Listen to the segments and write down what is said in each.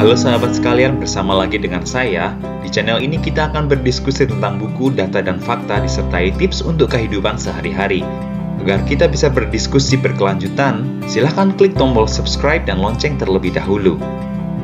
Halo sahabat sekalian, bersama lagi dengan saya. Di channel ini kita akan berdiskusi tentang buku, data, dan fakta disertai tips untuk kehidupan sehari-hari. Agar kita bisa berdiskusi berkelanjutan, silahkan klik tombol subscribe dan lonceng terlebih dahulu.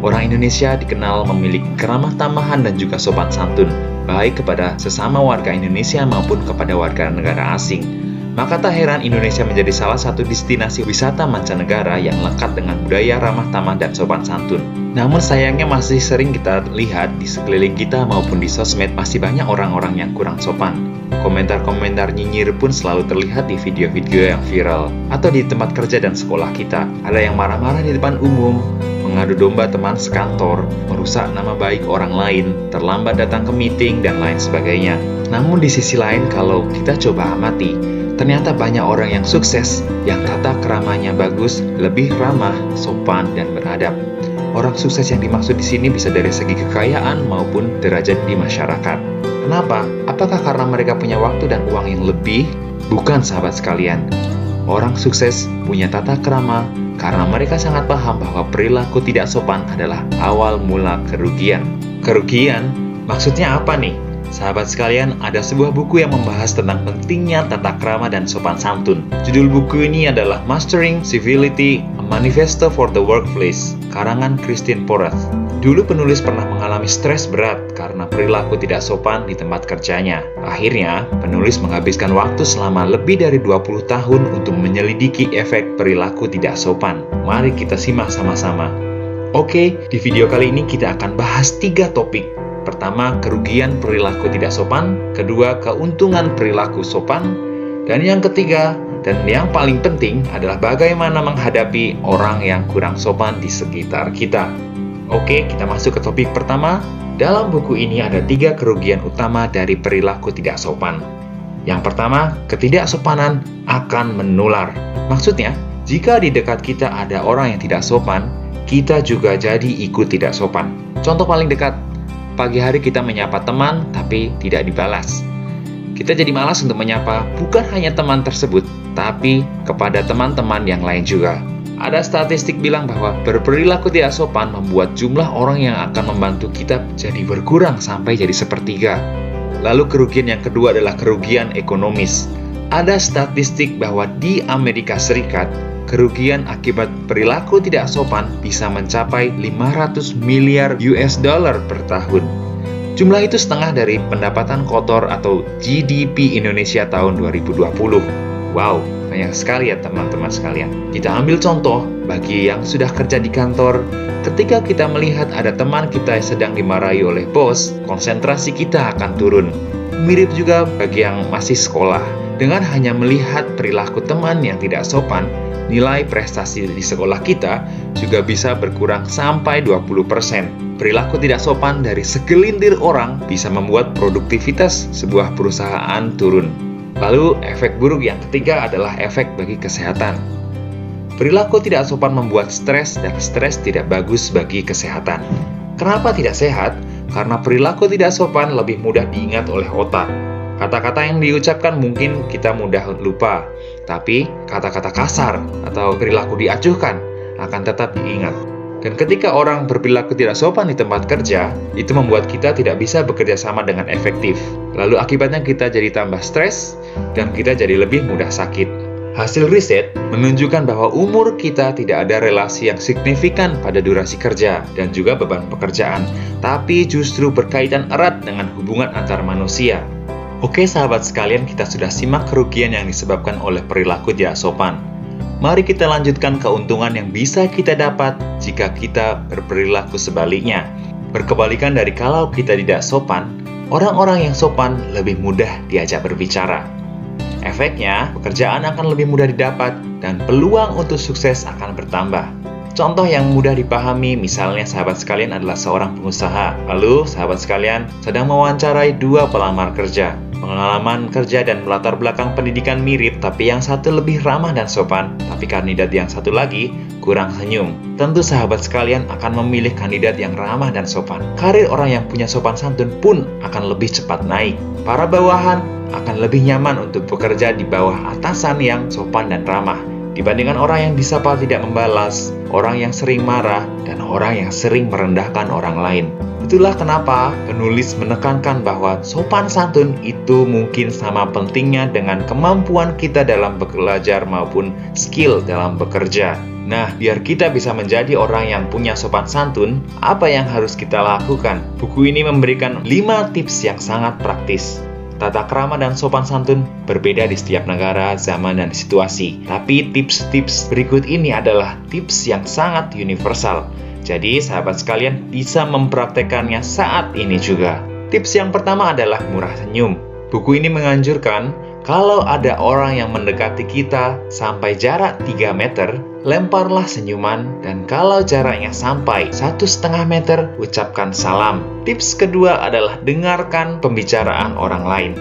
Orang Indonesia dikenal memiliki keramah tamahan dan juga sopan santun, baik kepada sesama warga Indonesia maupun kepada warga negara asing. Maka tak heran Indonesia menjadi salah satu destinasi wisata mancanegara yang lekat dengan budaya ramah tamah dan sopan santun. Namun sayangnya masih sering kita lihat di sekeliling kita maupun di sosmed masih banyak orang-orang yang kurang sopan. Komentar-komentar nyinyir pun selalu terlihat di video-video yang viral atau di tempat kerja dan sekolah kita. Ada yang marah-marah di depan umum, mengadu domba teman sekantor, merusak nama baik orang lain, terlambat datang ke meeting, dan lain sebagainya. Namun di sisi lain, kalau kita coba amati, ternyata banyak orang yang sukses, yang tata keramanya bagus, lebih ramah, sopan, dan beradab. Orang sukses yang dimaksud di sini bisa dari segi kekayaan maupun derajat di masyarakat. Kenapa? Apakah karena mereka punya waktu dan uang yang lebih? Bukan, sahabat sekalian. Orang sukses punya tata krama karena mereka sangat paham bahwa perilaku tidak sopan adalah awal mula kerugian. Kerugian? Maksudnya apa nih? Sahabat sekalian, ada sebuah buku yang membahas tentang pentingnya tata krama dan sopan santun. Judul buku ini adalah Mastering Civility, A Manifesto for the Workplace, karangan Christine Porath. Dulu penulis pernah mengalami stres berat karena perilaku tidak sopan di tempat kerjanya. Akhirnya, penulis menghabiskan waktu selama lebih dari 20 tahun untuk menyelidiki efek perilaku tidak sopan. Mari kita simak sama-sama. Oke, di video kali ini kita akan bahas 3 topik. Pertama, kerugian perilaku tidak sopan. Kedua, keuntungan perilaku sopan. Dan yang ketiga, dan yang paling penting adalah bagaimana menghadapi orang yang kurang sopan di sekitar kita. Oke, kita masuk ke topik pertama. Dalam buku ini ada 3 kerugian utama dari perilaku tidak sopan. Yang pertama, ketidaksopanan akan menular. Maksudnya, jika di dekat kita ada orang yang tidak sopan, kita juga jadi ikut tidak sopan. Contoh paling dekat, pagi hari kita menyapa teman tapi tidak dibalas. Kita jadi malas untuk menyapa bukan hanya teman tersebut, tapi kepada teman-teman yang lain juga. Ada statistik bilang bahwa berperilaku tidak sopan membuat jumlah orang yang akan membantu kita jadi berkurang sampai jadi sepertiga. Lalu kerugian yang kedua adalah kerugian ekonomis. Ada statistik bahwa di Amerika Serikat, kerugian akibat perilaku tidak sopan bisa mencapai 500 miliar US dollar per tahun. Jumlah itu setengah dari pendapatan kotor atau GDP Indonesia tahun 2020. Wow, banyak sekali ya teman-teman sekalian. Kita ambil contoh bagi yang sudah kerja di kantor. Ketika kita melihat ada teman kita yang sedang dimarahi oleh bos, konsentrasi kita akan turun. Mirip juga bagi yang masih sekolah. Dengan hanya melihat perilaku teman yang tidak sopan, nilai prestasi di sekolah kita juga bisa berkurang sampai 20%. Perilaku tidak sopan dari segelintir orang bisa membuat produktivitas sebuah perusahaan turun. Lalu, efek buruk yang ketiga adalah efek bagi kesehatan. Perilaku tidak sopan membuat stres, dan stres tidak bagus bagi kesehatan. Kenapa tidak sehat? Karena perilaku tidak sopan lebih mudah diingat oleh otak. Kata-kata yang diucapkan mungkin kita mudah lupa, tapi kata-kata kasar atau perilaku diacuhkan akan tetap diingat. Dan ketika orang berperilaku tidak sopan di tempat kerja, itu membuat kita tidak bisa bekerja sama dengan efektif. Lalu akibatnya kita jadi tambah stres, dan kita jadi lebih mudah sakit. Hasil riset menunjukkan bahwa umur kita tidak ada relasi yang signifikan pada durasi kerja dan juga beban pekerjaan, tapi justru berkaitan erat dengan hubungan antar manusia. Oke sahabat sekalian, kita sudah simak kerugian yang disebabkan oleh perilaku tidak sopan. Mari kita lanjutkan keuntungan yang bisa kita dapat jika kita berperilaku sebaliknya. Berkebalikan dari kalau kita tidak sopan, orang-orang yang sopan lebih mudah diajak berbicara. Efeknya, pekerjaan akan lebih mudah didapat dan peluang untuk sukses akan bertambah. Contoh yang mudah dipahami, misalnya sahabat sekalian adalah seorang pengusaha. Lalu sahabat sekalian sedang mewawancarai 2 pelamar kerja. Pengalaman kerja dan latar belakang pendidikan mirip, tapi yang satu lebih ramah dan sopan, tapi kandidat yang satu lagi kurang senyum. Tentu sahabat sekalian akan memilih kandidat yang ramah dan sopan. Karir orang yang punya sopan santun pun akan lebih cepat naik. Para bawahan akan lebih nyaman untuk bekerja di bawah atasan yang sopan dan ramah. dibandingkan orang yang disapa tidak membalas, orang yang sering marah, dan orang yang sering merendahkan orang lain. Itulah kenapa penulis menekankan bahwa sopan santun itu mungkin sama pentingnya dengan kemampuan kita dalam belajar maupun skill dalam bekerja. Nah, biar kita bisa menjadi orang yang punya sopan santun, apa yang harus kita lakukan? Buku ini memberikan 5 tips yang sangat praktis. Tata krama dan sopan santun berbeda di setiap negara, zaman, dan situasi. Tapi tips-tips berikut ini adalah tips yang sangat universal. Jadi, sahabat sekalian bisa mempraktekannya saat ini juga. Tips yang pertama adalah murah senyum. Buku ini menganjurkan kalau ada orang yang mendekati kita sampai jarak 3 meter, lemparlah senyuman, dan kalau jaraknya sampai 1,5 meter, ucapkan salam. Tips kedua adalah dengarkan pembicaraan orang lain.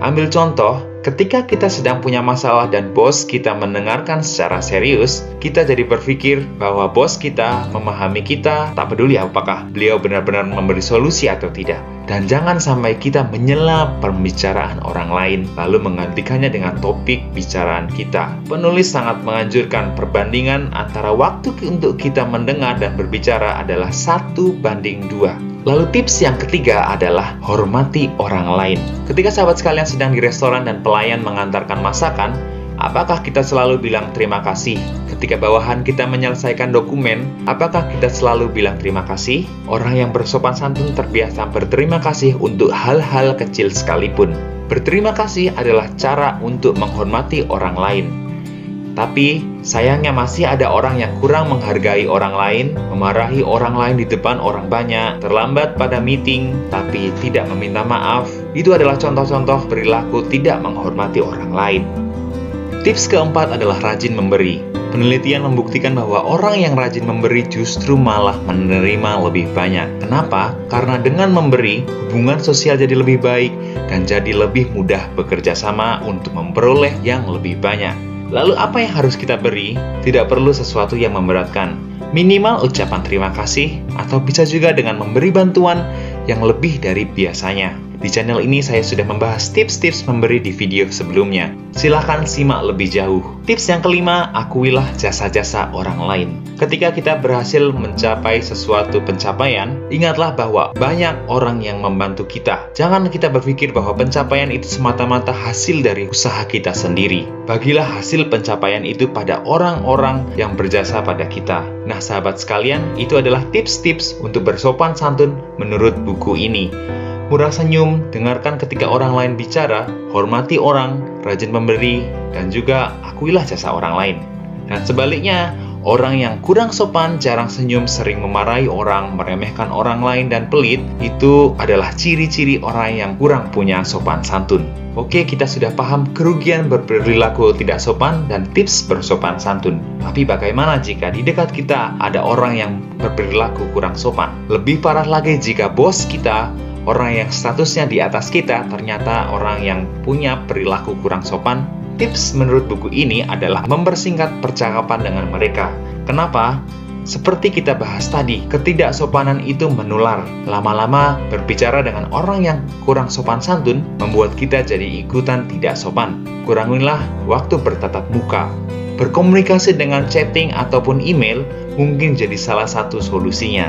Ambil contoh, ketika kita sedang punya masalah dan bos kita mendengarkan secara serius, kita jadi berpikir bahwa bos kita memahami kita, tak peduli apakah beliau benar-benar memberi solusi atau tidak. Dan jangan sampai kita menyela pembicaraan orang lain, lalu menggantikannya dengan topik bicaraan kita. Penulis sangat menganjurkan perbandingan antara waktu untuk kita mendengar dan berbicara adalah 1:2. Lalu tips yang ketiga adalah hormati orang lain. Ketika sahabat sekalian sedang di restoran dan pelayan mengantarkan masakan, apakah kita selalu bilang terima kasih? Ketika bawahan kita menyelesaikan dokumen, apakah kita selalu bilang terima kasih? Orang yang bersopan santun terbiasa berterima kasih untuk hal-hal kecil sekalipun. Berterima kasih adalah cara untuk menghormati orang lain. Tapi, sayangnya masih ada orang yang kurang menghargai orang lain, memarahi orang lain di depan orang banyak, terlambat pada meeting, tapi tidak meminta maaf. Itu adalah contoh-contoh perilaku tidak menghormati orang lain. Tips keempat adalah rajin memberi. Penelitian membuktikan bahwa orang yang rajin memberi justru malah menerima lebih banyak. Kenapa? Karena dengan memberi, hubungan sosial jadi lebih baik dan jadi lebih mudah bekerja sama untuk memperoleh yang lebih banyak. Lalu apa yang harus kita beri? Tidak perlu sesuatu yang memberatkan. Minimal ucapan terima kasih, atau bisa juga dengan memberi bantuan yang lebih dari biasanya. Di channel ini saya sudah membahas tips-tips memberi di video sebelumnya. Silahkan simak lebih jauh. Tips yang kelima, akuilah jasa-jasa orang lain. Ketika kita berhasil mencapai sesuatu pencapaian, ingatlah bahwa banyak orang yang membantu kita. Jangan kita berpikir bahwa pencapaian itu semata-mata hasil dari usaha kita sendiri. Bagilah hasil pencapaian itu pada orang-orang yang berjasa pada kita. Nah, sahabat sekalian, itu adalah tips-tips untuk bersopan santun menurut buku ini. Murah senyum, dengarkan ketika orang lain bicara, hormati orang, rajin memberi, dan juga akuilah jasa orang lain. Dan sebaliknya, orang yang kurang sopan, jarang senyum, sering memarahi orang, meremehkan orang lain, dan pelit, itu adalah ciri-ciri orang yang kurang punya sopan santun. Oke, kita sudah paham kerugian berperilaku tidak sopan dan tips bersopan santun. Tapi bagaimana jika di dekat kita ada orang yang berperilaku kurang sopan? Lebih parah lagi jika bos kita, orang yang statusnya di atas kita, ternyata orang yang punya perilaku kurang sopan. Tips menurut buku ini adalah mempersingkat percakapan dengan mereka. Kenapa? Seperti kita bahas tadi, ketidaksopanan itu menular. Lama-lama berbicara dengan orang yang kurang sopan santun membuat kita jadi ikutan tidak sopan. Kurangilah waktu bertatap muka. Berkomunikasi dengan chatting ataupun email mungkin jadi salah satu solusinya.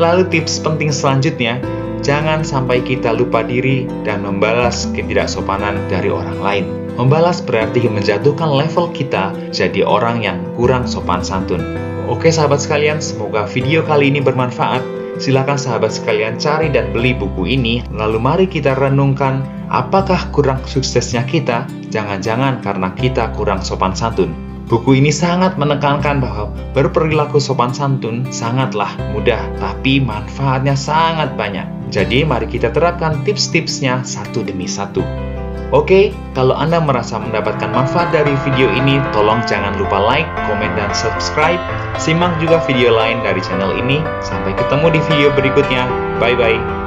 Lalu tips penting selanjutnya, jangan sampai kita lupa diri dan membalas ketidaksopanan dari orang lain. Membalas berarti menjatuhkan level kita jadi orang yang kurang sopan santun. Oke sahabat sekalian, semoga video kali ini bermanfaat. Silakan sahabat sekalian cari dan beli buku ini, lalu mari kita renungkan apakah kurang suksesnya kita? Jangan-jangan karena kita kurang sopan santun. Buku ini sangat menekankan bahwa berperilaku sopan santun sangatlah mudah, tapi manfaatnya sangat banyak. Jadi mari kita terapkan tips-tipsnya satu demi satu. Oke, kalau Anda merasa mendapatkan manfaat dari video ini, tolong jangan lupa like, komen, dan subscribe. Simak juga video lain dari channel ini. Sampai ketemu di video berikutnya. Bye-bye.